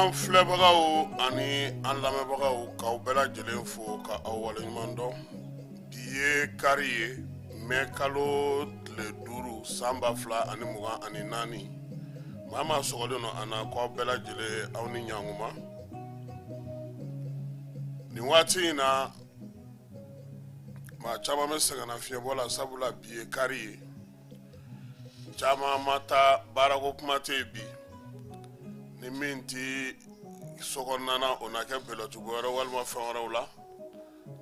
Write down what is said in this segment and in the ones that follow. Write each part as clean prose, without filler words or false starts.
An filɛbagaw ani an lamɛnbagaw k'aw bɛɛ lajɛlen fo ka aw waleɲuman dɔn. Bi ye kari ye mai kalo tile 5 san 2024 maa maa sɔgɔlen don an na k'aw bɛɛ lajɛlen aw ni ɲankuma. Nin waati in na maa caman bɛ sɛgɛnna fiɲɛbɔ la sabula bi ye kari ye. Caman ma taa baarako kuma tɛ yen bi. Ni min ti sokɔnɔna o na kɛ bɛlɛtugu wɛrɛ walima fɛn wɛrɛw la.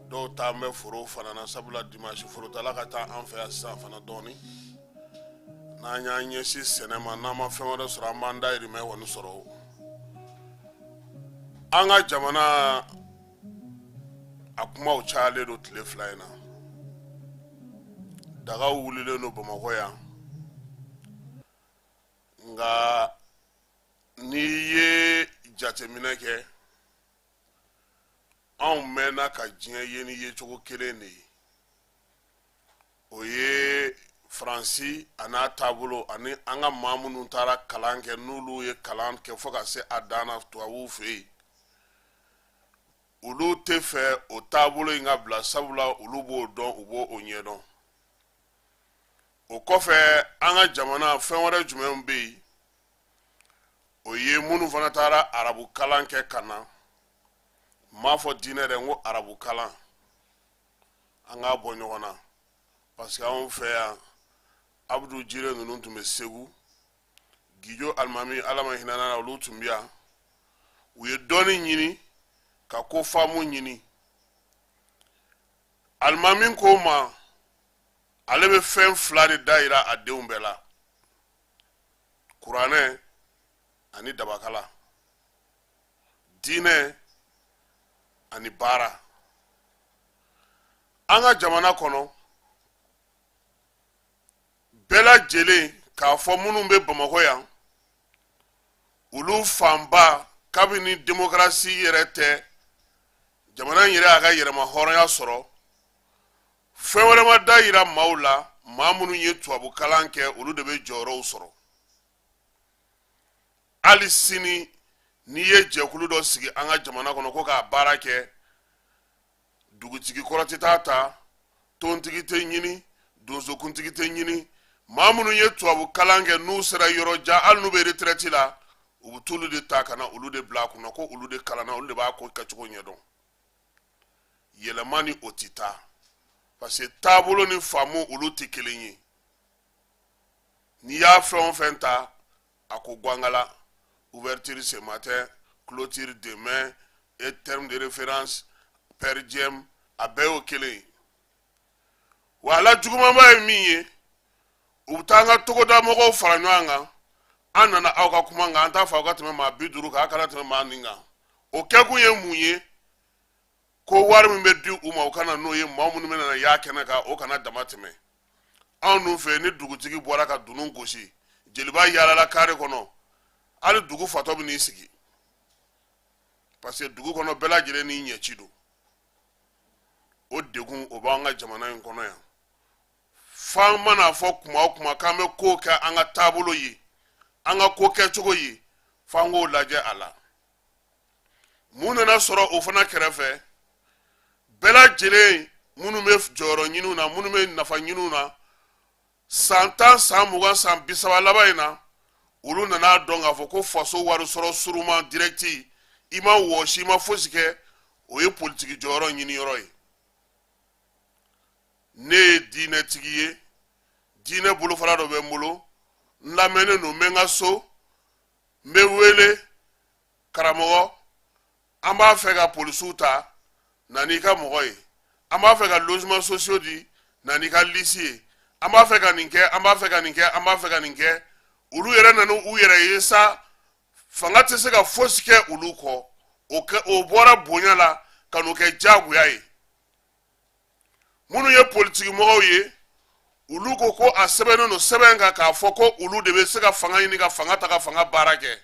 Dɔw taa bɛ foro fana na sabula dimanche forotala ka taa an fɛ yan sisan fana dɔɔni. N'an y'an ɲɛsin sɛnɛ ma n'an ma fɛn wɛrɛ sɔrɔ an b'an dahirimɛ kɔni sɔrɔ. An ka jamana a kumaw cayalen don tile 2 in na. Dagaw wulilen don Bamakɔ yan. Nka n'i ye jateminɛ kɛ anw mɛnna ka diɲɛ ye ni ye cogo kelen de ye. O ye Faransi a n'a taabolo ani an ka maa minnu taara kalan kɛ n'olu ye kalan kɛ fo ka se a dan na tubabuw fɛ yen. Olu tɛ fɛ o taabolo in ka bila sabula olu b'o dɔn u b'o ɲɛdɔn. O kɔfɛ an ka jamana fɛn wɛrɛ jumɛn bɛ yen. O ye minnu fana taara arabu kalan kɛ ka na. M'a fɔ diinɛ dɛ n ko arabu kalan. An k'a bɔ ɲɔgɔn na. Parce que anw fɛ yan Abudu Jire ninnu tun bɛ Segu. Gijo Alimami Ala ma hinɛ na olu tun bɛ yan. U ye dɔnni ɲini ka ko faamu ɲini. Alimami ko ma ale bɛ fɛn 2 de da yira a denw bɛɛ la. Kuranɛ ani dabakala. Diinɛ ani baara. An ka jamana kɔnɔ bɛɛ lajɛlen k'a fɔ minnu bɛ Bamakɔ yan olu fanba kabini démocratie yɛrɛ tɛ jamana in yɛrɛ y'a ka yɛrɛma hɔrɔnya sɔrɔ. Fɛn wɛrɛ ma da yira maaw la maa minnu ye tubabu kalan kɛ olu de bɛ jɔyɔrɔw sɔrɔ. Hali sini n'i ye jɛkulu dɔ sigi an ka jamana kɔnɔ ko k'a baara kɛ dugutigi kɔrɔ tɛ taa ta tontigi tɛ ɲini donsokuntigi tɛ ɲini maa minnu ye tubabu kalan kɛ n'u sera yɔrɔ jan hali n'u bɛ retraite la u bɛ t'olu de ta ka na olu de bila a kunna ko olu de kalanna olu de b'a ko kɛcogo ɲɛdɔn. Yɛlɛma ni o tɛ taa parce que taabolo ni faamu olu tɛ kelen ye. N'i y'a fɛn o fɛn ta a ko guangala. Ouverture ce matin, clôture demain, et terme de référence, per diem, a bɛɛ y'o kelen ye. Wa ala jugumanba ye min ye, u bɛ taa an ka togoda mɔgɔw fara ɲɔgɔn kan, an nana aw ka kuma kan, an t'a fɔ aw ka tɛmɛ maa 50 kan, a kana tɛmɛ maa 1 kan. O kɛkun ye mun ye? Ko wari min bɛ di u ma, u kana n'o ye maa minnu bɛ na y'a kɛnɛ kan, o kana dama tɛmɛ. Anw dun fɛ ni dugutigi bɔra ka dunun gosi, jeliba yaalala carré kɔnɔ. Hali dugu fatɔ bɛ n'i sigi parce que dugu kɔnɔ bɛɛ lajɛlen n'i ɲɛci don. O degun o b'an ka jamana in kɔnɔ yan. F'an mana fɔ kuma o kuma k'an bɛ ko kɛ an ka taabolo ye an ka ko kɛcogo ye f'an k'o lajɛ a la. Mun nana sɔrɔ o fana kɛrɛfɛ bɛɛ lajɛlen minnu bɛ jɔyɔrɔ ɲiniw na minnu bɛ nafa ɲiniw na san 10 san 20 san 30 laban in na. Olu nana dɔn k'a fɔ ko faso wari sɔrɔ suruma directi i ma wɔsi i ma fosi kɛ o ye politiki jɔyɔrɔ ɲini yɔrɔ ye. Ne ye diinɛtigi ye diinɛ bolofara dɔ bɛ n bolo n lamɛnnen don n bɛ n ka so n bɛ wele karamɔgɔ an b'a fɛ ka polisiw ta na n'i ka mɔgɔ ye an b'a fɛ ka logement sociaux di na n'i ka liste ye an b'a fɛ ka nin kɛ an b'a fɛ ka nin kɛ an b'a fɛ ka nin kɛ. Olu yɛrɛ nana u yɛrɛ ye sa fanga tɛ se ka fosi kɛ olu kɔ o bɔra bonya la ka n'o kɛ jagoya ye. Minnu ye politiki mɔgɔw ye olu ko ko a sɛbɛnnen don sɛbɛn kan k'a fɔ ko olu de bɛ se ka fanga ɲini ka fanga ta ka fanga baara kɛ.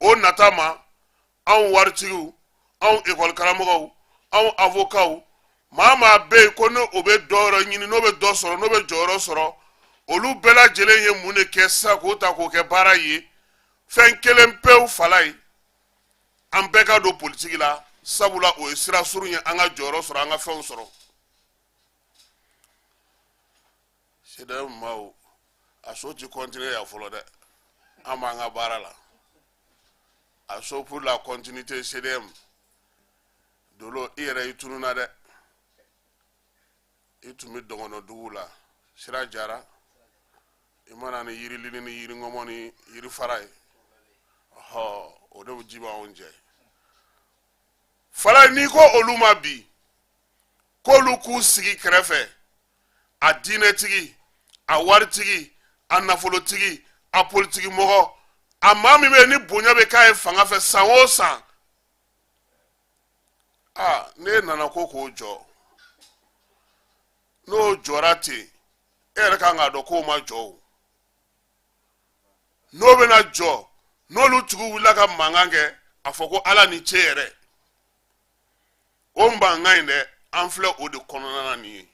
O nata ma anw waritigiw anw école karamɔgɔw anw avocats maa maa bɛ yen ko n'o bɛ dɔ yɔrɔ ɲini n'o bɛ dɔ sɔrɔ n'o bɛ jɔyɔrɔ sɔrɔ. Olu bɛɛ lajɛlen ye mun de kɛ sa k'o ta k'o kɛ baara ye fɛn kelen pewu fala ye an bɛɛ ka don politique la sabula o ye sira surun ye an ka jɔyɔrɔ sɔrɔ an ka fɛnw sɔrɔ CDM maaw a so ti continuer ya fɔlɔ dɛ an b'an ka baara la a so pour la continuité CDM dolo i yɛrɛ i tununa dɛ i tun bɛ dɔngɔnɔdugu la sira jara i mana ni yirilini ni yiringɔmɔ ni yirifara ye o de ji b'anw jɛ fala n'i ko olu ma bi k'olu k'u sigi kɛrɛfɛ a diinɛtigi a waritigi a nafolotigi a politiki mɔgɔ a maa min bɛ ni bonya bɛ k'a ye fanga fɛ san o san ne nana ko k'o jɔ n'o jɔra ten e yɛrɛ kan k'a dɔn k'o ma jɔ o n'o bɛna jɔ n'olu tigiw wulila ka mankan kɛ a fɔ ko ala ni ce yɛrɛ o mankan in dɛ an filɛ o de kɔnɔna na nin ye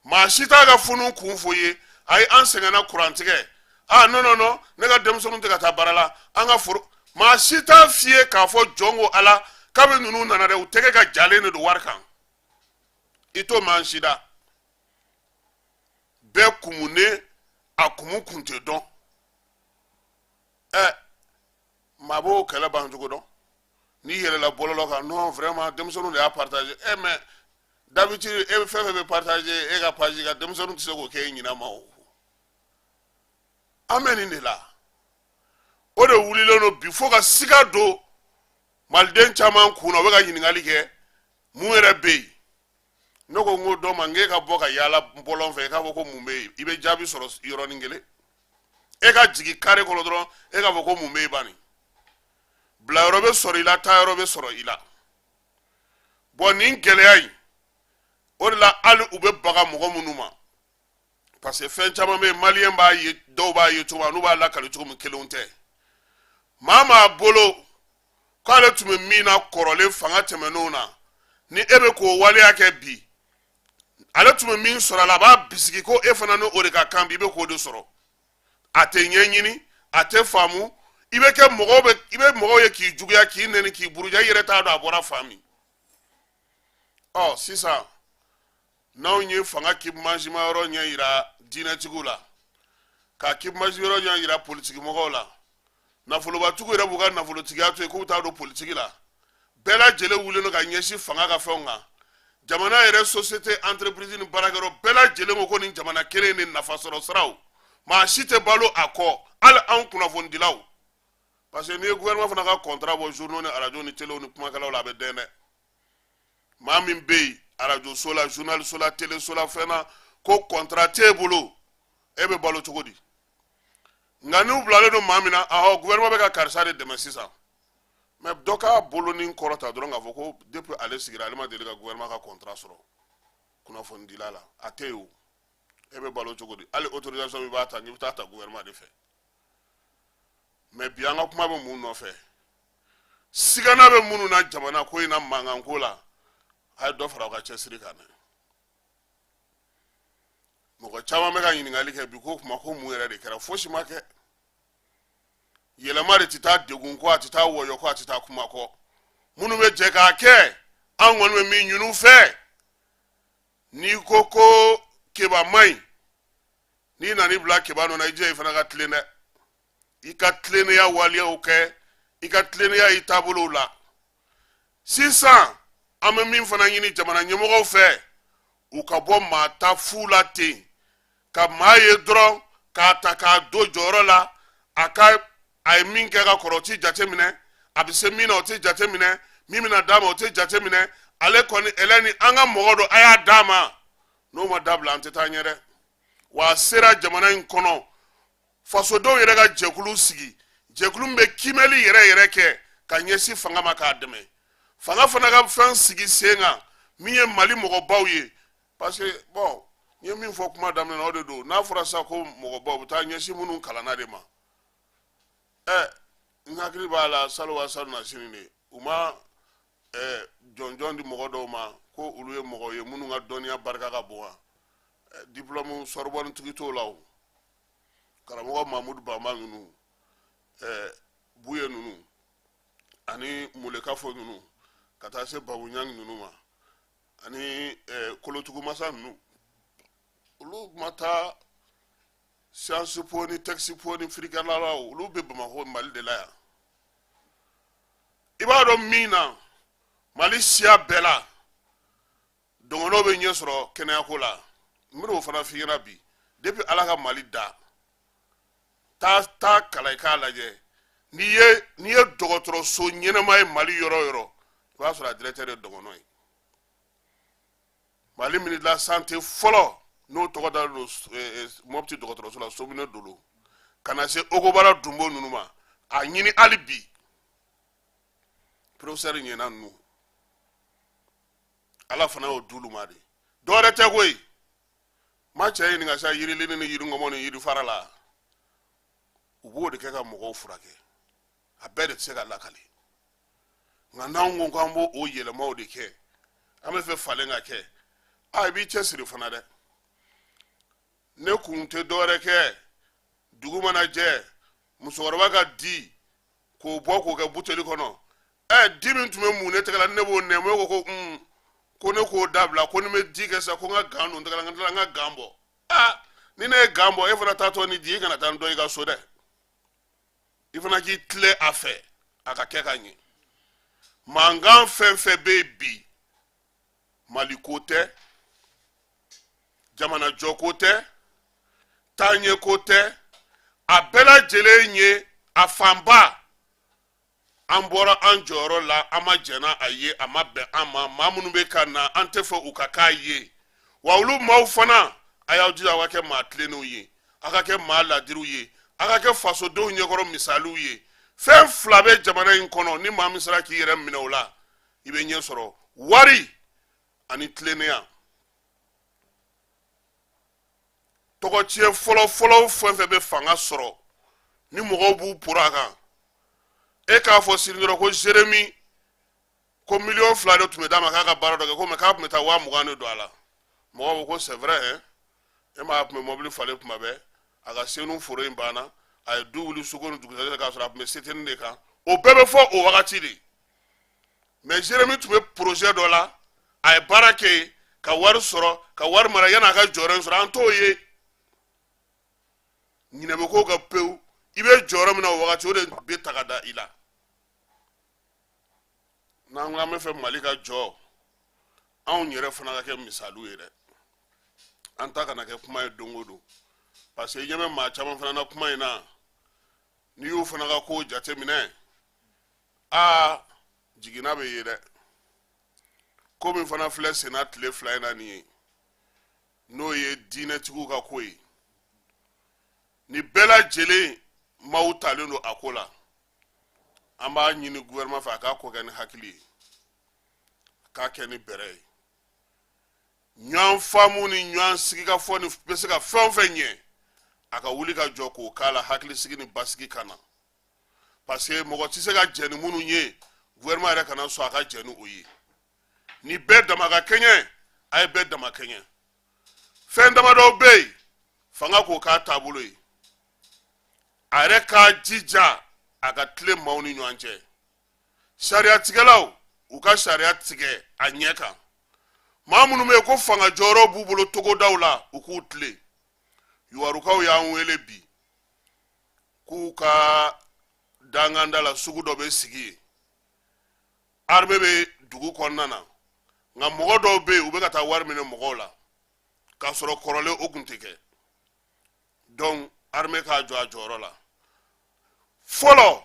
maa si t'a ka funu kun fɔ ye a ye an sɛgɛnna kurantigɛ non ne ka denmisɛnninw tɛ ka taa baara la an ka foro maa si t'a f'i ye k'a fɔ jɔn ko ala kabi ninnu nana dɛ u tɛgɛ ka jalen de don wari kan i t'o maa si da bɛɛ kumunen a kumu kun tɛ dɔn maa b'o kɛlɛ ban cogo dɔn n'i yɛlɛla bɔlɔlɔ kan non vraiment denmisɛnninw de y'a partager mais d'habitude e bɛ fɛn fɛn bɛ partager e ka page kan denmisɛnninw tɛ se k'o kɛ e ɲinɛ ma o an bɛ nin de la o de wulilen don bi fo ka siga don maliden caman kun na o bɛ ka ɲininkali kɛ mun yɛrɛ bɛ yen ne ko n ko dɔ ma n k'e ka bɔ ka yaala bɔlɔn fɛ i k'a fɔ ko mun bɛ yen i bɛ jaabi sɔrɔ yɔrɔnin kelen e ka jigin kare kɔnɔ dɔrɔn e k'a fɔ ko mun bɛ yen bani bila yɔrɔ bɛ sɔrɔ i la taa yɔrɔ bɛ sɔrɔ i la bon nin gɛlɛya in o de la hali u bɛ baga mɔgɔ minnu ma parce que fɛn caman bɛ yen maliyɛn b'a ye dɔw b'a ye cogo min n'u b'a lakali cogo min kelenw tɛ maa maa bolo k'ale tun bɛ min na kɔrɔlen fanga tɛmɛnenw na ni e bɛ k'o waleya kɛ bi ale tun bɛ min sɔrɔ a la a b'a bisigi ko e fana ni o de ka kan bi i bɛ k'o de sɔrɔ a tɛ ɲɛɲini a tɛ faamu i bɛ mɔgɔw ye k'i juguya k'i nɛni k'i buruja i yɛrɛ t'a dɔn a bɔra fan min sisan n'anw ye fanga kibumanzima yɔrɔ ɲɛ yira diinɛtigiw la ka kibumanzima yɔrɔ ɲɛ yira politiki mɔgɔw la nafolobatigiw yɛrɛ b'u ka nafolotigiya to yen k'u t'a dɔn politiki la bɛɛ lajɛlen wulilen don ka ɲɛsin fanga ka fɛnw kan jamana yɛrɛ société entreprise ni baarakɛyɔrɔ bɛɛ lajɛlen ko ko nin jamana kelen ni nafa sɔrɔ siraw maa si tɛ balo a kɔ hali anw kunnafonidilaw parce que n'i ye gouvernement fana ka contrat bɔ journaux ni radio ni télé ni kumakɛlaw la a bɛ dɛn dɛ maa min bɛ yen radio so la journal so la télé so la fɛn na ko contrat t'e bolo e bɛ balo cogo di nka n'u bilalen don maa min na gouvernement bɛ ka karisa de dɛmɛ sisan mais dɔ k'a bolo ni kɔrɔta dɔrɔn k'a fɔ ko depuis ale sigira ale ma deli ka gouvernement ka contrat sɔrɔ kunnafonidila la a tɛ yen o e bɛ balo cogo di hali autorisation min b'a ta n'i bɛ taa ta gouvernement de fɛ mais bi an ka kuma bɛ mun nɔfɛ sigana bɛ minnu na jamana ko in na mankan ko la a ye dɔ fara u ka cɛsiri kan dɛ mɔgɔ caman bɛ ka ɲininkali kɛ bi ko kuma ko mun yɛrɛ de kɛra fosi ma kɛ yɛlɛma de tɛ taa degun kɔ a tɛ taa wɔyɔ kɔ a tɛ taa kuma kɔ minnu bɛ jɛ k'a kɛ an kɔni bɛ min ɲini u fɛ n'i ko ko keba man ɲi n'i nan'i bila keba nɔ na i jija i fana ka tilen dɛ i ka tilennenya waleyaw kɛ i ka tilennenya i taabolow la sisan an bɛ min fana ɲini jamana ɲɛmɔgɔw fɛ u ka bɔ maa ta fu la ten ka maa ye dɔrɔn k'a ta k'a don jɔyɔrɔ la a ye min kɛ ka kɔrɔ o tɛ jateminɛ a bɛ se min na o tɛ jateminɛ min bɛna d'a ma o tɛ jateminɛ ale kɔni ɛlɛ ni an ka mɔgɔ don a y'a d'a ma n'o ma dabila an tɛ taa ɲɛ dɛ wa a sera jamana in kɔnɔ fasodenw yɛrɛ ka jɛkulu sigi jɛkulu min bɛ kimɛli yɛrɛ kɛ ka ɲɛsin fanga ma k'a dɛmɛ fanga fana ka fɛn sigi sen kan min ye mali mɔgɔbaw ye parce que bon n ye min fɔ kuma daminɛ na o de don n'a fɔra sa ko mɔgɔbaw bɛ taa ɲɛsin minnu kalanna de ma n hakili b'a la salwa sanu na sini de u ma jɔnjɔn di mɔgɔ dɔw ma ko olu ye mɔgɔ ye minnu ka dɔnniya barika ka bon wa diplôme Sorbonne tigi t'o la o karamɔgɔ Mamudu Bama ninnu buye ninnu ani mulekafo nunu ka taa se babuɲang nunu ma ani kolotugu masa nunu olu ma taa Sciences Po ni Texas Po ni firikala olu bɛ Bamako Mali de la yan i b'a dɔn min na Mali siya bɛɛ la dɔngɔnɔ bɛ ɲɛ sɔrɔ kɛnɛyako la n bɛna o fana f'i ɲɛna bi depuis Ala ka Mali da taa kalan i k'a lajɛ n'i ye dɔgɔtɔrɔso ɲɛnɛma ye Mali yɔrɔ o yɔrɔ i b'a sɔrɔ a directeur ye dɔgɔnɔ ye Mali ministre de la santé fɔlɔ n'o tɔgɔ dalen don Mopti dɔgɔtɔrɔso la Somine Dolo ka na se Ogobara Dumbo ninnu ma a ɲini hali bi professeur ɲɛna ninnu Ala fana y'o d'olu ma de dɔwɛrɛ tɛ koyi ma cɛ ɲininka sa yirilini ni yiringɔmɔ ni yirifara la u b'o de kɛ ka mɔgɔw furakɛ a bɛɛ de tɛ se ka lakale nka n'anw ko k'an b'o yɛlɛmaw de kɛ an bɛ fɛ falen ka kɛ i b'i cɛsiri fana dɛ ne kun tɛ dɔwɛrɛ kɛ dugu mana jɛ musokɔrɔba ka di k'o bɔ k'o kɛ buteli kɔnɔ di min tun bɛ mun ne tɛgɛ la ne b'o nɛmɛ ko ne k'o dabila ko ni bɛ di kɛ sa ko n ka gan don n tɛgɛ la n ka gan bɔ ni ne ye gan bɔ e fana taatɔ ni di i kana taa n dɔ i ka so dɛ i fana k'i tile a fɛ a ka kɛ ka ɲɛ mankan fɛn fɛn bɛ yen bi Mali ko tɛ jamanajɔ ko tɛ taaɲɛ ko tɛ a bɛɛ lajɛlen ye a fanba an bɔra an jɔyɔrɔ la an ma jɛna a ye a ma bɛn an ma maa minnu bɛ ka na an tɛ fɛ u ka k'a ye wa olu maaw fana a y'aw jija a ka kɛ maa tilennenw ye a ka kɛ maa ladiriw ye a ka kɛ fasodenw ɲɛkɔrɔ misaliw ye fɛn fila bɛ jamana in kɔnɔ ni maa min sera k'i yɛrɛ minɛ o la i bɛ ɲɛ sɔrɔ wari ani tilennenya tɔgɔtiɲɛ fɔlɔ fɛn fɛn bɛ fanga sɔrɔ ni mɔgɔw b'u poro a kan e k'a fɔ sini dɔrɔn ko Jérémie ko 2 de tun bɛ d'a ma k'a ka baara dɔ kɛ ko mɛ k'a tun bɛ taa 20,000 de don a la mɔgɔw ko c'est vrai hein e m'a tun bɛ mobili falen tuma bɛɛ a ka senu foro in banna a ye du wuli suko ni dugusajɛ k'a sɔrɔ a tun bɛ seteni de kan o bɛɛ bɛ fɔ o wagati de mais Jérémie tun bɛ projet dɔ la a ye baara kɛ yen ka wari sɔrɔ ka wari mara yan'a ka jɔyɔrɔ in sɔrɔ an t'o ye ɲinɛ bɛ k'o ka pewu i bɛ jɔyɔrɔ min na o wagati o de bɛ ta ka da i la n'an ko an bɛ fɛ Mali ka jɔ anw yɛrɛ fana ka kɛ misaliw ye dɛ an ta kana kɛ kuma ye don o don parce que i ɲɛ bɛ maa caman fana na kuma in na n'i y'u fana ka kow jateminɛ jiginna bɛ ye dɛ ko min fana filɛ senna tile 2 in na nin ye n'o ye diinɛtigiw ka ko ye ni bɛɛ lajɛlen maaw talen don a ko la an b'a ɲini gouvernement fɛ a k'a ko kɛ ni hakili ye k'a kɛ ni bɛrɛ ye ɲɔgɔn faamu ni ɲɔgɔn sigikafɔ ni bɛ se ka fɛn o fɛn ɲɛ a ka wuli ka jɔ k'o k'a la hakilisigi ni basigi ka na parce que mɔgɔ tɛ se ka jɛ ni minnu ye gouvernement yɛrɛ kana sɔn a ka jɛ ni o ye ni bɛɛ dama ka kɛɲɛ a ye bɛɛ dama kɛɲɛ fɛn damadɔw bɛ yen fanga k'o k'a taabolo ye a yɛrɛ k'a jija a ka tile maaw ni ɲɔgɔn cɛ sariya tigɛlaw u ka sariya tigɛ a ɲɛ kan maa minnu bɛ yen ko fanga jɔyɔrɔ b'u bolo togodaw la u k'u tile yuwarukaw y'an wele bi k'u ka danganda la sugu dɔ bɛ sigi yen armée bɛ dugu kɔnɔna na nka mɔgɔ dɔw bɛ yen u bɛ ka taa wari minɛ mɔgɔw la k'a sɔrɔ kɔrɔlen o tun tɛ kɛ donc armée k'a jɔ a jɔyɔrɔ la fɔlɔ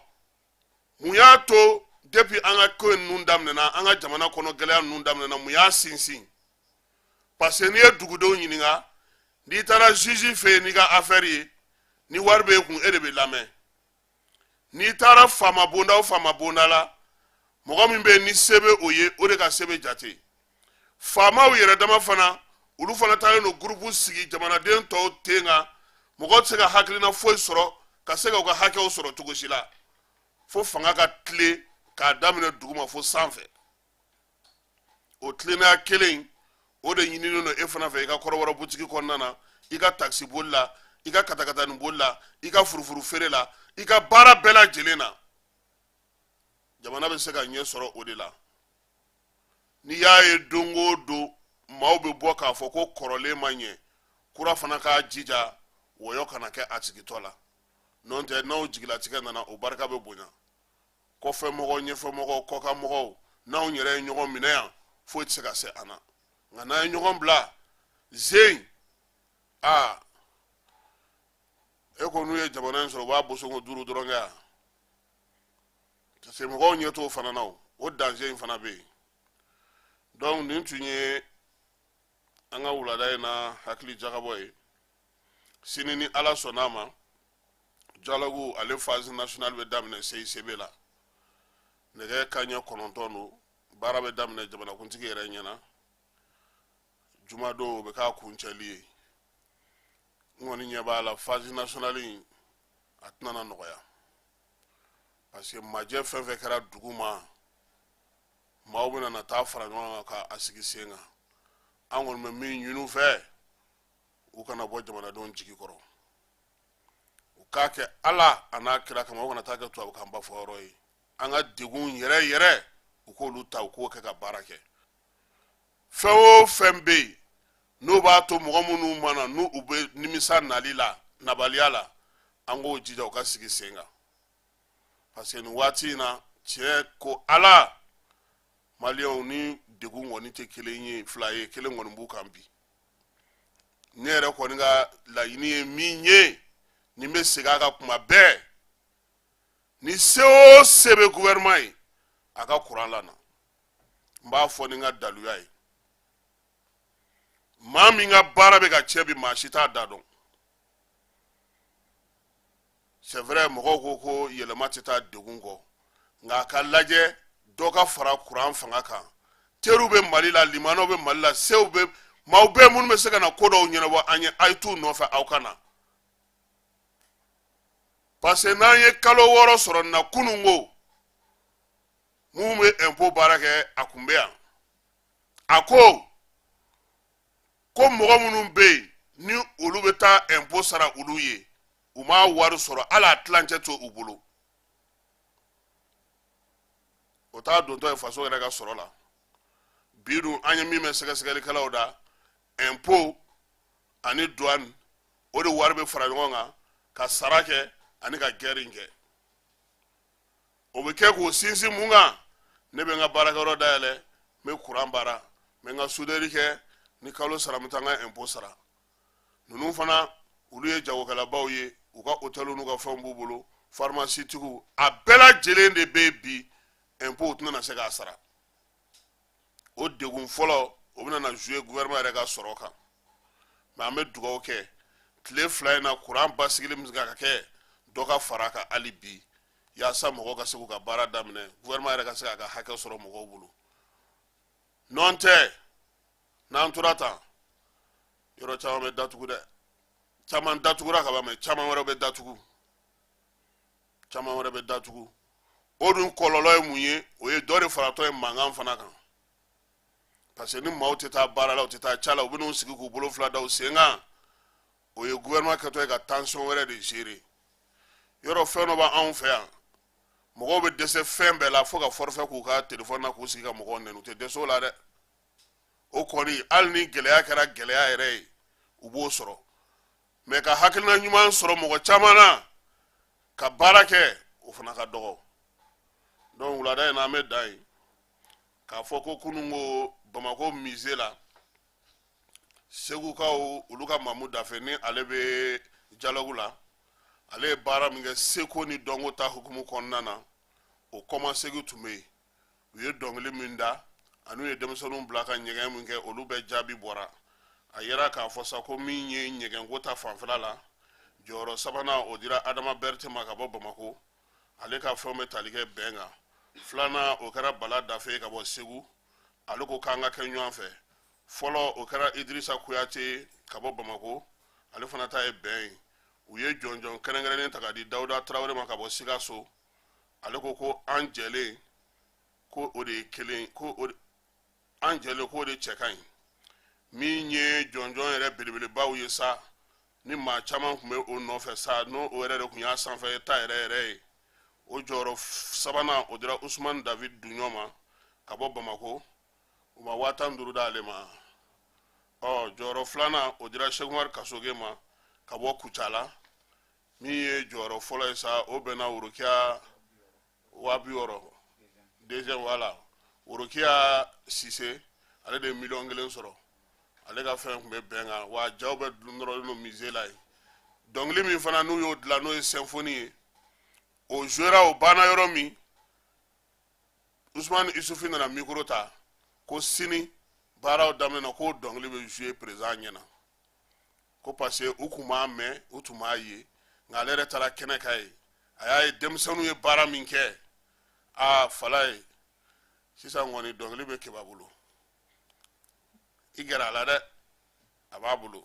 mun y'a to depuis an ka ko ninnu daminɛna an ka jamana kɔnɔ gɛlɛya ninnu daminɛna mun y'a sinsin parce que n'i ye dugudenw ɲininka n'i taara juge fɛ yen n'i ka affaire ye ni wari b'e kun e de bɛ lamɛn n'i taara faama bonda o faama bonda la mɔgɔ min bɛ yen ni se bɛ o ye o de ka se bɛ jate faamaw yɛrɛ dama fana olu fana taalen don groupe sigi jamanaden tɔw ten kan mɔgɔ tɛ se ka hakilina foyi sɔrɔ ka se ka u ka hakɛw sɔrɔ cogo si la fo fanga ka tile k'a daminɛ duguma fo sanfɛ o tilennenya kelen o de ɲininen don e fana fɛ i ka kɔrɔbɔrɔ butigi kɔnɔna na i ka taxi boli la i ka katakatani boli la i ka furufuru feere la i ka baara bɛɛ lajɛlen na jamana bɛ se ka ɲɛ sɔrɔ o de la ni y'a ye don o don maaw bɛ bɔ k'a fɔ ko kɔrɔlen ma ɲɛ kura fana k'a jija wɔyɔ kana kɛ a sigitɔ la n'o tɛ n'aw jigilatigɛ nana o barika bɛ bonya kɔfɛmɔgɔw ɲɛfɛmɔgɔw kɔkanmɔgɔw n'anw yɛrɛ ye ɲɔgɔn minɛ yan foyi tɛ se ka se an na nka n'an ye ɲɔgɔn bila zen e ko n'u ye jamana in sɔrɔ u b'a bosongo duuru dɔrɔn kɛ yan parce que mɔgɔw ɲɛ t'o fana na o danger in fana bɛ yen donc nin tun ye an ka wulada in na hakili jagabɔ ye sini ni ala sɔnn'a ma dialogue ale phase nationale bɛ daminɛ CICB la nɛgɛ kanɲɛ 9 don baara bɛ daminɛ jamanakuntigi yɛrɛ ɲɛna jumadon o bɛ k'a kuncɛli ye n kɔni ɲɛ b'a la phase nationale in a tɛna na nɔgɔya parce que majɛ fɛn fɛn kɛra dugu ma maaw bɛna na taa fara ɲɔgɔn kan k'a sigi sen kan an kɔni bɛ min ɲini u fɛ u kana bɔ jamanadenw jigi kɔrɔ u k'a kɛ ala a n'a kira kama u kana taa kɛ tubabukan ba fɔ yɔrɔ ye an ka degun yɛrɛ yɛrɛ u k'olu ta u k'o kɛ ka baara kɛ fɛn o fɛn bɛ yen n'o b'a to mɔgɔ minnu mana n'u bɛ nimisa nali la nabaliya la an k'o jija u ka sigi sen kan parce que nin waati in na tiɲɛ ko ala maliyɛnw ni degun kɔni tɛ kelen ye fila ye kelen kɔni b'u kan bi ne yɛrɛ kɔni ka laɲini ye min ye nin bɛ segin a kan kuma bɛɛ ni se o se bɛ gouvernement ye a ka kuran lana n b'a fɔ ni n ka daluya ye maa min ka baara bɛ ka cɛ bi maa si t'a da dɔn c'est vrai mɔgɔw ko ko yɛlɛma tɛ taa degun kɔ nka a ka lajɛ dɔ ka fara kuran fanga kan teriw bɛ mali la limanaw bɛ mali la sew bɛ maaw bɛɛ minnu bɛ se ka na ko dɔw ɲɛnabɔ an ye a ye t'u nɔfɛ aw ka na parce que n'an ye kalo 6 sɔrɔ nin na kunun ko mun bɛ impôt baara kɛ a kun bɛ yan a ko mɔgɔ minnu bɛ yen ni olu bɛ taa impôt sara olu ye u m'a wari sɔrɔ hali a tilancɛ to u bolo o t'a dontɔ ye faso yɛrɛ ka sɔrɔ la bi dun an ye min mɛn sɛgɛsɛgɛlikɛlaw da impôt ani douane o de wari bɛ fara ɲɔgɔn kan ka sara kɛ ani ka gɛrin kɛ o bɛ kɛ k'o sinsin mun kan ne bɛ n ka baarakɛyɔrɔ dayɛlɛ n bɛ kuran baara n bɛ n ka souderi kɛ ni kalo sara n bɛ taa n ka impôt sara ninnu fana olu ye jagokɛlabaw ye u ka hôtel n'u ka fɛnw b'u bolo pharmacie tigiw a bɛɛ lajɛlen de bɛ bi impôt tɛna na se k'a sara o degun fɔlɔ o bɛna na jouer gouvernement yɛrɛ ka sɔrɔ kan mais an bɛ dugawu kɛ tile 2 in na kuran basigilen bɛ se ka kɛ dɔ ka fara a kan hali bi yaasa mɔgɔw ka se k'u ka baara daminɛ gouvernement yɛrɛ ka se k'a ka hakɛ sɔrɔ mɔgɔw bolo n'o tɛ n'an tora tan yɔrɔ caman bɛ datugu dɛ caman datugura ka ban mais caman wɛrɛ bɛ datugu o dun kɔlɔlɔ ye mun ye o ye dɔ de faratɔ ye mankan fana kan parce que ni maaw tɛ taa baara la u tɛ taa ca la u bɛ n'u sigi k'u bolo fila da u sen kan o ye gouvernement kɛtɔ ye ka tension wɛrɛ de gérer yɔrɔ fɛn dɔ b'anw fɛ yan mɔgɔw bɛ dɛsɛ fɛn bɛɛ la fo ka forfait k'u ka téléphone na k'u sigi ka mɔgɔw nɛni u tɛ dɛsɛ o la dɛ o kɔni hali ni gɛlɛya kɛra gɛlɛya yɛrɛ ye u b'o sɔrɔ mais ka hakilina ɲuman sɔrɔ mɔgɔ caman na ka baara kɛ o fana ka dɔgɔ donc wulada in na an bɛ dan yen k'a fɔ ko kunun ko Bamako musée la segukaw olu ka Mamu Dafɛ ni ale bɛ dialogue la ale ye baara min kɛ seko ni dɔnko ta hukumu kɔnɔna na o kɔmasegi tun bɛ yen u ye dɔnkili min da ani u ye denmisɛnninw bila ka ɲɛgɛn min kɛ olu bɛɛ jaabi bɔra a yera k'a fɔ sa ko min ye ɲɛgɛnko ta fanfɛla la jɔyɔrɔ sabanan o dira Adama Berete ma ka bɔ Bamako ale ka fɛnw bɛ tali kɛ bɛn kan filanan o kɛra Bala Dafe ka bɔ Segu ale ko k'an ka kɛ ɲɔgɔn fɛ fɔlɔ o kɛra Idrissa Kuyate ka bɔ Bamako ale fana ta ye bɛn ye u ye jɔnjɔn kɛrɛnkɛrɛnnen ta ka di Dawuda Tarawele ma ka bɔ Sikaso ale ko an jɛlen ko o de ye kelen an jɛlen ko o de cɛ ka ɲi min ye jɔnjɔn yɛrɛ belebelebaw ye sa ni maa caman tun bɛ o nɔfɛ sa n'o yɛrɛ de tun y'a sanfɛ ta yɛrɛ ye o jɔyɔrɔ sabanan o dira Usman David Duɲɔ ma ka bɔ Bamako u ma 50,000 d'ale ma. Jɔyɔrɔ filanan o dira Sheikh Umar Kasoge ma ka bɔ Kucala min ye jɔyɔrɔ fɔlɔ ye sa o bɛnna Worokiya 60,000. Deuxième wala Worokiya Sise ale de ye 1,000,000 sɔrɔ ale ka fɛn tun bɛ bɛn kan wa jaw bɛ nɔrɔlen don musée la ye. Dɔnkili min fana n'u y'o dilan n'o ye symphonie ye o jouera o banna yɔrɔ min Usman Isufi nana micro ta ko sini baaraw daminɛ ko dɔnkili bɛ jouer président ɲɛna ko parce que u kun b'a mɛn u tun b'a ye nka ale yɛrɛ taara kɛnɛ kan ye a y'a ye denmisɛnninw ye baara min kɛ fala ye sisan kɔni dɔnkili bɛ keba bolo i gɛrɛ a la dɛ a b'a bolo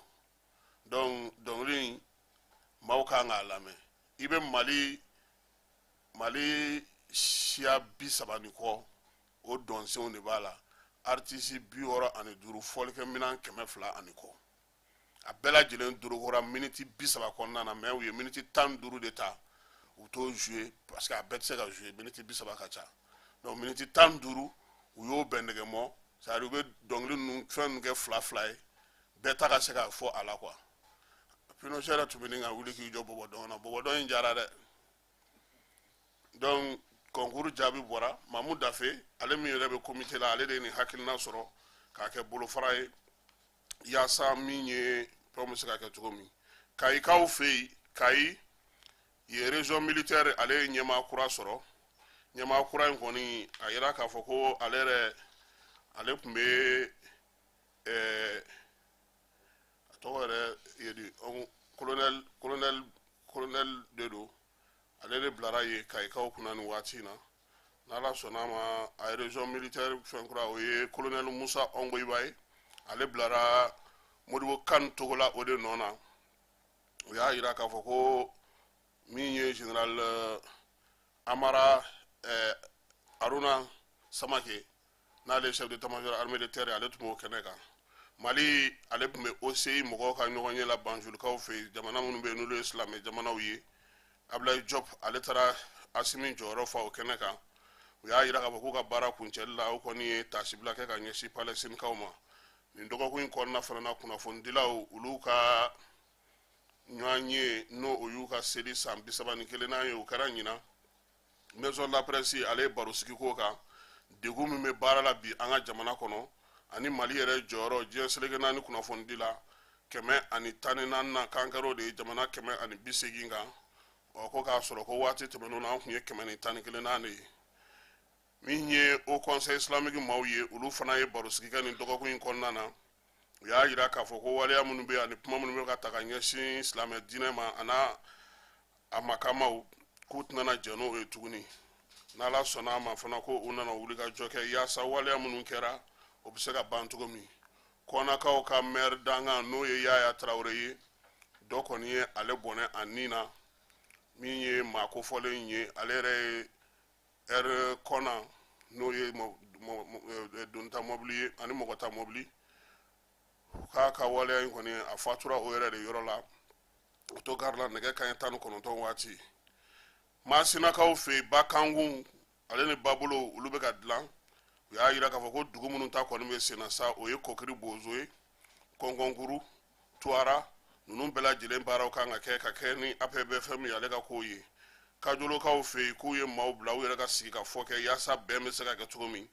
donc dɔnkili in maaw kan k'a lamɛn i bɛ Mali siya 30 ni kɔ o dɔnsenw de b'a la artiste 65 fɔlikɛminɛn 200 ani kɔ a bɛɛ lajɛlen durukora miniti 30 kɔnɔna na mais u ye miniti 15 de ta u t'o jouer parce que a bɛɛ tɛ se ka jouer miniti 30 ka ca donc miniti 15 u y'o bɛn nɛgɛmɔ c'est à dire u bɛ dɔnkili ninnu fɛn ninnu kɛ 2 ye bɛɛ ta ka se ka fɔ a la quoi. Pinochet yɛrɛ tun bɛ nin ka wuli k'i jɔ bɔbɔdɔn na bɔbɔdɔn in jara dɛ donc concours jaabi bɔra Mamu Dafe ale min yɛrɛ bɛ comité la ale de ye nin hakilina sɔrɔ k'a kɛ bolofara ye yaasa min ye fɛnw bɛ se ka kɛ cogo min Kayikaw fɛ yen Kayi ye région militaire ale ye ɲɛmaa kura sɔrɔ ɲɛmaa kura in kɔni a yira k'a fɔ ko ale tun bɛ a tɔgɔ yɛrɛ ye di colonel de do ale de bilara ye Kayikaw kunna nin waati in na n'Ala sɔnna ma a ye région militaire fɛn kura o ye colonel Musa Ongoyiba ye ale bilara Modibo Kane Togola o de nɔ na o y'a yira k'a fɔ ko min ye général Amara Aruna Samake n'ale chef d'état-major armée de terre ale tun b'o kɛnɛ kan Mali ale tun bɛ OCI mɔgɔw ka ɲɔgɔn ye la Banjulukaw fɛ jamana minnu bɛ yen n'olu ye silamɛ jamanaw ye Ablaye Diop ale taara Asimi jɔyɔrɔ fa o kɛnɛ kan u y'a yira k'a fɔ k'u ka baara kuncɛli la o kɔni ye tasibila kɛ ka ɲɛsin Palestine kaw ma nin dɔgɔkun in kɔnɔna fana na kunnafonidilaw olu ka ɲɔgɔn ye n'o o y'u ka seli san 31 ye o kɛra ɲinan Maison de la Presse ale ye baro sigi k'o kan degun min bɛ baara la bi an ka jamana kɔnɔ ani Mali yɛrɛ jɔyɔrɔ diɲɛ seleke naani kunnafonidi la 114 na k'an kɛra o de ye jamana 180 kan ko k'a sɔrɔ ko waati tɛmɛn'o na an tun ye 111 de ye min ye Haut Conseil islamique maaw ye olu fana ye baro sigi kɛ nin dɔgɔkun in kɔnɔna na u y'a yira k'a fɔ ko waleya minnu bɛ ani kuma minnu bɛ ka ta ka ɲɛsin silamɛ diinɛ ma a n'a a makamaw k'u tɛna jɛn n'o ye tuguni n'Ala sɔnna a ma fana ko u nana wuli ka jɔ kɛ yaasa waleya minnu kɛra o bɛ se ka ban cogo min Kɔnakaw ka maire dangan n'o ye Yaya Traoré ye dɔ kɔni ye ale bɔnɛ a nin na min ye maa kofɔlen ye ale yɛrɛ ye R Kɔna n'o ye donta mobili ye ani mɔgɔta mobili k'a ka waleya in kɔni a fatura o yɛrɛ de yɔrɔ la o to gari la nɛgɛ kanɲɛ 19 waati Masinakaw fɛ yen Bakangun ale ni Babolo olu bɛ ka dilan u y'a yira k'a fɔ ko dugu minnu ta kɔni bɛ sen na sa o ye Kokiri Bozo ye Kɔnkɔnkuru Tuara ninnu bɛɛ lajɛlen baaraw kan ka kɛ ni APBFM ye ale ka kow ye Kajolokaw fɛ yen k'u ye maaw bila u yɛrɛ ka sigi ka fɔ kɛ yaasa bɛn bɛ se ka kɛ cogo min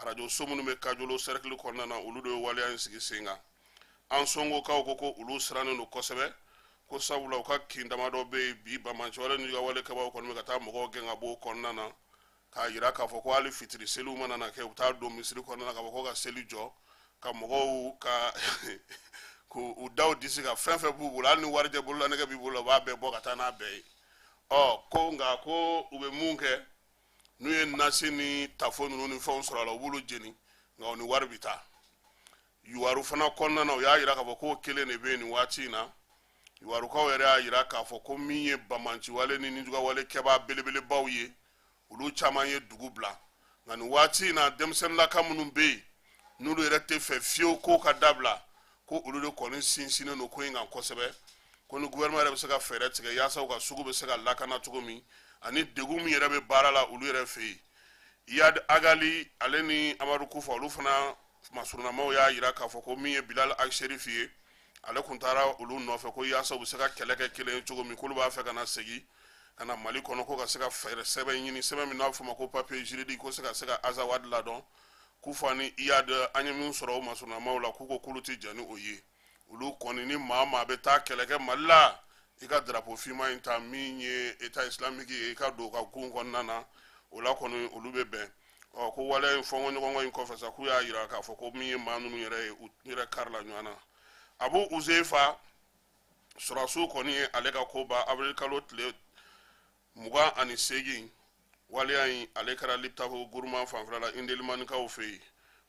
radio so minnu bɛ Kajolo cercle kɔnɔna na olu de ye waleya in sigi sen kan an Songokaw ko olu sirannen don kosɛbɛ ko sabula u ka kin damadɔ bɛ yen bi Bamancɛ wale n'u ka wale kɛbaaw kɔni bɛ ka taa mɔgɔw gɛn ka bɔ o kɔnɔna na k'a yira k'a fɔ ko hali fitiri seliw mana na kɛ u t'a don misiri kɔnɔna na k'a fɔ ko ka seli jɔ ka mɔgɔw ka k'u daw disi ka fɛn fɛn b'u bolo hali ni warijɛ bolola nɛgɛ b'i bolo u b'a bɛɛ bɔ ka taa n'a bɛɛ ye ko nka ko u bɛ mun kɛ n'u ye nasi ni tafo ninnu ni fɛnw sɔrɔ a la u b'olu jeni nka u ni wari bɛ taa Yuwaru fana kɔnɔna na u y'a yira k'a fɔ ko kelen de bɛ yen nin waati in na Yuwarukaw yɛrɛ y'a yira k'a fɔ ko min ye Bamancɛ wale ni Nijuga wale kɛbaa belebelebaw ye olu caman ye dugu bila nka nin waati in na denmisɛnninlaka minnu bɛ yen n'olu yɛrɛ tɛ fɛ fiyewu ko ka dabila ko olu de kɔni sinsinnen don ko in kan kosɛbɛ ko ni gouvernement yɛrɛ bɛ se ka fɛɛrɛ tigɛ yaasa u ka sugu bɛ se ka lakana cogo min ani degun min yɛrɛ bɛ baara la olu yɛrɛ fɛ yen Iyad Agali ale ni Amadu Kufa olu fana masurunamaw y'a yira k'a fɔ ko min ye Bilal Al-Sherif ye ale kun taara olu nɔfɛ ko yaasa u bɛ se ka kɛlɛ kɛ kelen cogo min k'olu b'a fɛ ka na segin ka na Mali kɔnɔ ko ka se ka sɛbɛn ɲini sɛbɛn min n'a fɔ ma ko papier juridique ko se ka Azawad ladɔn Kufa ni Iyad an ye min sɔrɔ o masurunamaw la k'u ko k'olu tɛ jɛn ni o ye olu kɔni ni maa maa bɛ taa kɛlɛ kɛ Mali la i ka drapeau finman in ta min ye État islamique ye i ka don u ka gun kɔnɔna na o la kɔni olu bɛ bɛn ko wale fɔɲɔgɔnkɔ in kɔfɛ sa k'u y'a yira k'a fɔ ko min ye maa ninnu yɛrɛ ye u yɛrɛ kari la ɲɔgɔn na Abu Uzaifa sɔrɔsiw kɔni ye ale ka ko ban avril kalo tile 28 waleya in ale kɛra Liptako gouvernement fanfɛla la Indelimannikaw fɛ yen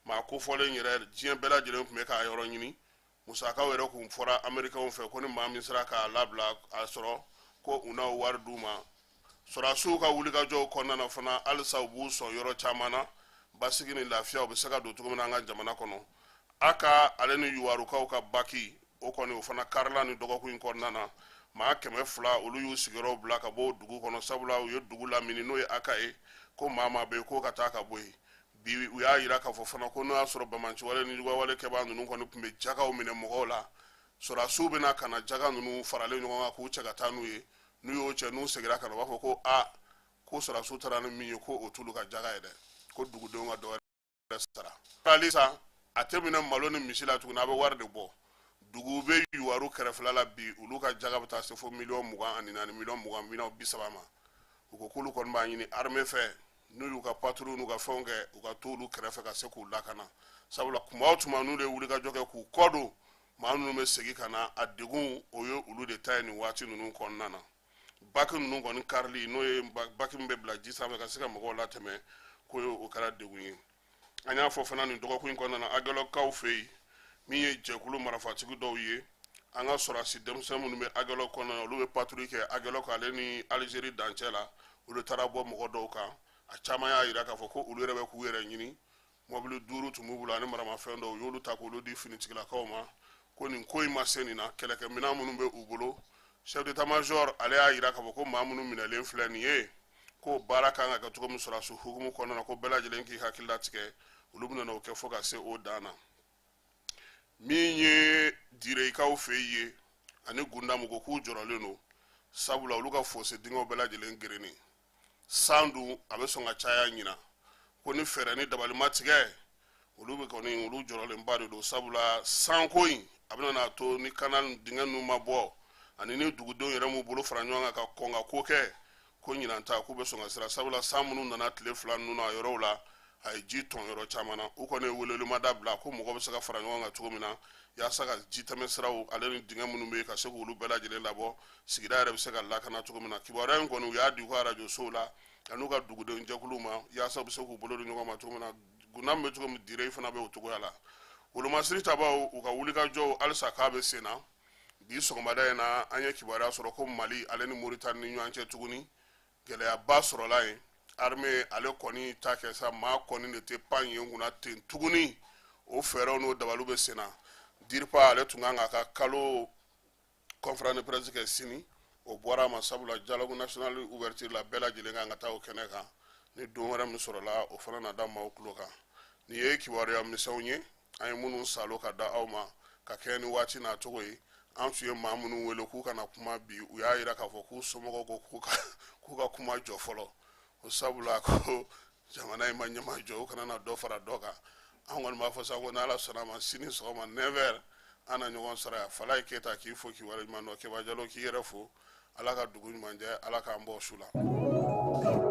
maa kofɔlen yɛrɛ diɲɛ bɛɛ lajɛlen tun bɛ k'a yɔrɔ ɲini musakaw yɛrɛ kun fɔra Américains fɛ ko ni maa min sera k'a labila a sɔrɔ ko u n'aw wari d'u ma sɔrɔsiw ka wulikajɔw kɔnɔna na fana halisa u b'u sɔn yɔrɔ caman na basigi ni lafiya u bɛ se ka don cogo min na an ka jamana kɔnɔ aka ale ni yuwarukaw ka baki o kɔni o fana karila ni dɔgɔkun in kɔnɔna na maa 200 olu y'u sigiyɔrɔw bila ka bɔ dugu kɔnɔ sabula u ye dugu lamini n'o ye aka ye ko maa maa bɛ yen k'o ka taa ka bɔ yen bi u y'a yira k'a fɔ fana ko n'o y'a sɔrɔ bamanciwale ni juguwale kɛbaa ninnu kɔni tun bɛ jagaw minɛ mɔgɔw la sɔrɔsiw bɛna ka na jaga ninnu faralen ɲɔgɔn kan k'u cɛ ka taa n'u ye n'u y'o cɛ n'u segira ka na u b'a fɔ ko ko sɔrɔsiw taara ni min ye ko o t'olu ka jaga ye dɛ ko dugudenw ka dɔ wɛrɛ sara halisa a tɛ minɛ malo ni misi la tuguni a bɛ wari de bɔ dugu bɛ yuwaru kɛrɛfɛla la bi olu ka jaga bɛ taa se fo $24 miliyɔn 30 ma u ko k'olu kɔni b'a ɲini armée fɛ n'u y'u ka patrouille n'u ka fɛnw kɛ u ka to olu kɛrɛfɛ ka se k'u lakana sabula tuma o tuma n'u de wulikajɔ kɛ k'u kɔ don maa ninnu bɛ segin ka na a degun o ye olu de ta ye nin waati ninnu kɔnɔna na baki ninnu kɔni karili n'o ye baki min bɛ bila ji sanfɛ ka se ka mɔgɔw latɛmɛ ko o kɛra degun ye an y'a fɔ fana nin dɔgɔkun in kɔnɔna na agɛlɔkaw fɛ yen min ye jɛkulu marifatigi dɔw ye an ka sɔrɔsi denmisɛn minnu bɛ agɛlɔ kɔnɔna na olu bɛ patrouille kɛ agɛlɔ kan ale ni Algérie dancɛ la olu taara bɔ mɔgɔ dɔw kan a caman y'a yira k'a fɔ ko olu yɛrɛ bɛ k'u yɛrɛ ɲini mobili 5 tun b'u bolo ani maramafɛn dɔw u y'olu ta k'olu di finitigilakaw ma ko nin ko in ma se nin na kɛlɛkɛminɛn minnu bɛ u bolo chef d'état-major ale y'a yira k'a fɔ ko maa minnu minɛlen filɛ nin ye ko baara kan ka kɛ cogo min sɔrɔsi hukumu kɔnɔna na ko bɛɛ lajɛlen k'i hakili latigɛ olu bɛna o kɛ fo ka se o dan na min ye direkaw fɛ ye ani gundamu ko k'u jɔrɔlen don sabula olu ka fosse dingɛw bɛɛ lajɛlen gerennen san dun a bɛ sɔn ka caya ɲina ko ni fɛɛrɛ ni dabalima tigɛ olu bɛ kɔni olu jɔrɔlenba de don sabula sanko in a bɛna n'a to ni kanal dingɛ ninnu ma bɔ ani ni dugudenw yɛrɛ m'u bolo fara ɲɔgɔn kan ka kɔn ka ko kɛ ko ɲinan ta k'u bɛ sɔn ka sira sabula san minnu nana tile 2 ninnu na yɔrɔw la a ye ji tɔn yɔrɔ caman na u kɔni ye welewelemada bila ko mɔgɔ bɛ se ka fara ɲɔgɔn kan cogo min na yaasa ka ji tɛmɛ siraw ale ni dingɛ minnu bɛ yen ka se k'olu bɛɛ lajɛlen labɔ sigida yɛrɛ bɛ se ka lakana cogo min na kibaruya in kɔni u y'a di u ka arajo sow la an'u ka dugudenw jɛkuluw ma yaasa u bɛ se k'u bolo di ɲɔgɔn ma cogo min na gunna min bɛ cogo min dire fana bɛ o cogoya la wolomasiri tabaw u ka wulikajɔw halisa k'a bɛ sen na bi sɔgɔmada in na an ye kibaruya sɔrɔ ko Mali ale ni Moritani ni ɲɔgɔn cɛ tuguni gɛlɛyaba sɔrɔla yen armée ale kɔni ta kɛ sa maa kɔni de tɛ pan yen kunna ten tuguni o fɛɛrɛw n'o dabaliw bɛ sen na DIRPA ale tun kan k'a ka kalo conférence de presse kɛ sini o bɔra a ma sabula dialogue national ouverture la bɛɛ lajɛlen kan ka taa o kɛnɛ kan ni don wɛrɛ min sɔrɔla o fana na da maaw tulo kan nin ye kibaruya misɛnw ye an ye minnu salo ka da aw ma ka kɛ ni waati n'a cogo ye an tun ye maa minnu wele k'u kana kuma bi u y'a yira k'a fɔ k'u somɔgɔw ko k'u ka kuma jɔ fɔlɔ o sabula ko jamana in ma ɲɛma jɔ u kana na dɔ fara dɔ kan an kɔni b'a fɔ sa ko n'Ala sɔnna a ma sini sɔgɔma 9h an na ɲɔgɔn sɔrɔ yan Falaye Keyita k'i fo k'i waleɲuman dɔn Keba Jalo k'i yɛrɛ fo Ala ka dugu ɲuman jɛ Ala k'an bɔ su la